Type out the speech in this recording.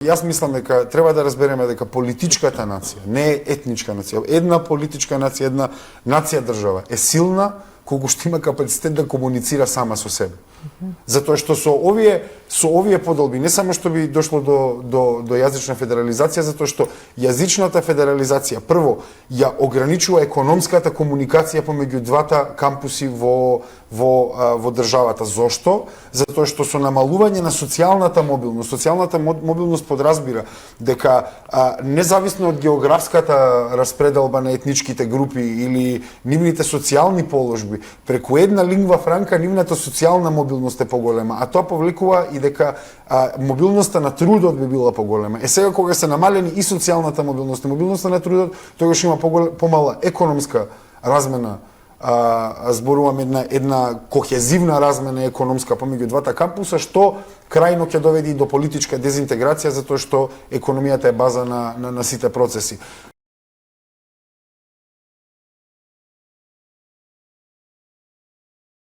Јас мислам дека треба да разбереме дека политичката нација не е етничка нација. Една политичка нација, една нација држава е силна колку што има капацитет да комуницира сама со себе. Затоа што со овие поделби не само што би дошло до јазична федерализација, затоа што јазичната федерализација прво ја ограничува економската комуникација помеѓу двата кампуси во државата. Зошто? Затоа што со намалување на социјалната мобилност подразбира дека независно од географската распределба на етничките групи или нивните социјални положби, преку една лингва франка нивната социјална мобилност е поголема, а тоа повлекува и дека мобилноста на трудот би била поголема. Сега кога се намалени и социјалната мобилност, и мобилноста на трудот, тогаш има помала економска размена, зборуваме една кохезивна размена економска помеѓу двата кампуса, што крајно ќе доведе и до политичка дезинтеграција, затоа што економијата е база на сите процеси.